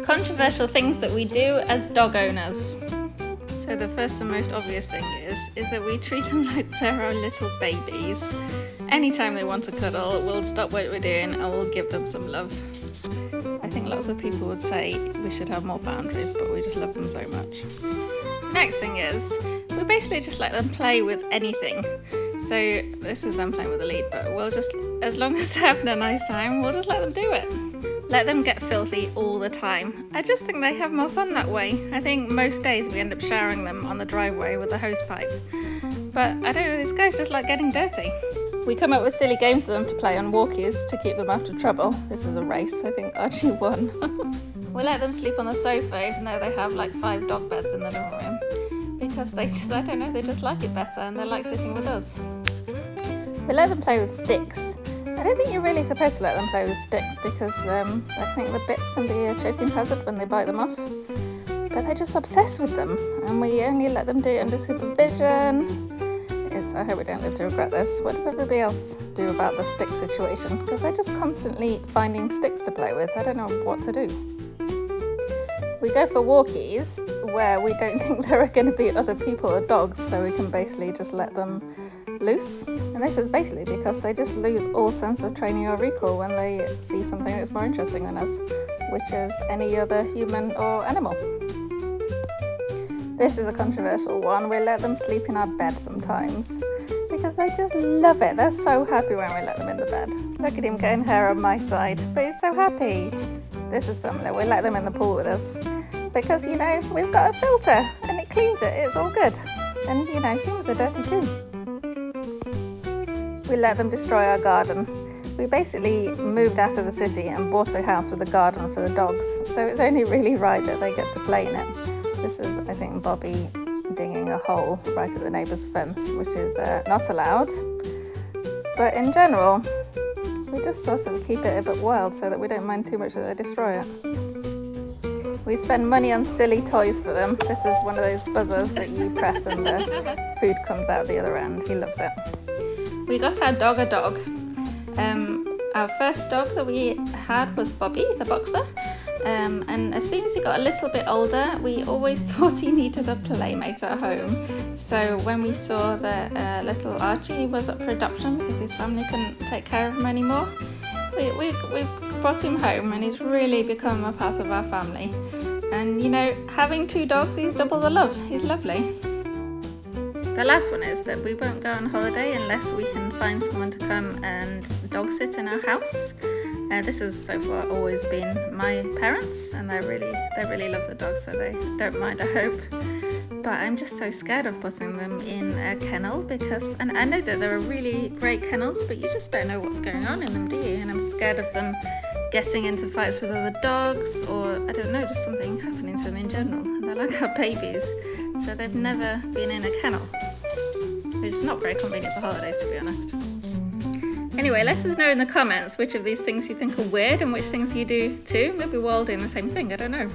Controversial things that we do as dog owners. So the first and most obvious thing is that we treat them like they're our little babies. Anytime they want to cuddle, we'll stop what we're doing and we'll give them some love. I think lots of people would say we should have more boundaries, but we just love them so much. Next thing is, we basically just let them play with anything. So this is them playing with the lead, but we'll just, as long as they're having a nice time, we'll just let them do it. Let them get filthy all the time. I just think they have more fun that way. I think most days we end up showering them on the driveway with a hose pipe. But I don't know, these guys just like getting dirty. We come up with silly games for them to play on Walkies to keep them out of trouble. This is a race, I think Archie won. We let them sleep on the sofa even though they have like 5 dog beds in the living room. Because they just, I don't know, they just like it better and they like sitting with us. We let them play with sticks. I don't think you're really supposed to let them play with sticks because I think the bits can be a choking hazard when they bite them off. But they're just obsessed with them and we only let them do it under supervision. I hope we don't live to regret this. What does everybody else do about the stick situation? Because they're just constantly finding sticks to play with. I don't know what to do. We go for walkies where we don't think there are going to be other people or dogs, so we can basically just let them loose. And this is basically because they just lose all sense of training or recall when they see something that's more interesting than us, which is any other human or animal. This is a controversial one. We let them sleep in our bed sometimes because they just love it. They're so happy when we let them in the bed. Look at him getting hair on my side, but he's so happy. This is similar. We let them in the pool with us because, you know, we've got a filter and it cleans it. It's all good. And, you know, things are dirty too. We let them destroy our garden. We basically moved out of the city and bought a house with a garden for the dogs. So it's only really right that they get to play in it. This is, I think, Bobby digging a hole right at the neighbour's fence, which is not allowed. But in general, we just sort of keep it a bit wild so that we don't mind too much that they destroy it. We spend money on silly toys for them. This is one of those buzzers that you press and the food comes out the other end. He loves it. We got our dog a dog. Our first dog that we had was Bobby, the boxer. And as soon as he got a little bit older, we always thought he needed a playmate at home. So when we saw that little Archie was up for adoption because his family couldn't take care of him anymore, we brought him home and he's really become a part of our family. And you know, having 2 dogs, he's double the love. He's lovely. The last one is that we won't go on holiday unless we can find someone to come and dog sit in our house. This has so far always been my parents, and they really love the dogs, so they don't mind, I hope. But I'm just so scared of putting them in a kennel because, and I know that there are really great kennels, but you just don't know what's going on in them, do you? And I'm scared of them getting into fights with other dogs, or I don't know, just something happening to them in general. They're like our babies, so they've never been in a kennel, which is not very convenient for holidays, to be honest. Anyway, let us know in the comments which of these things you think are weird and which things you do too. Maybe we're all doing the same thing, I don't know.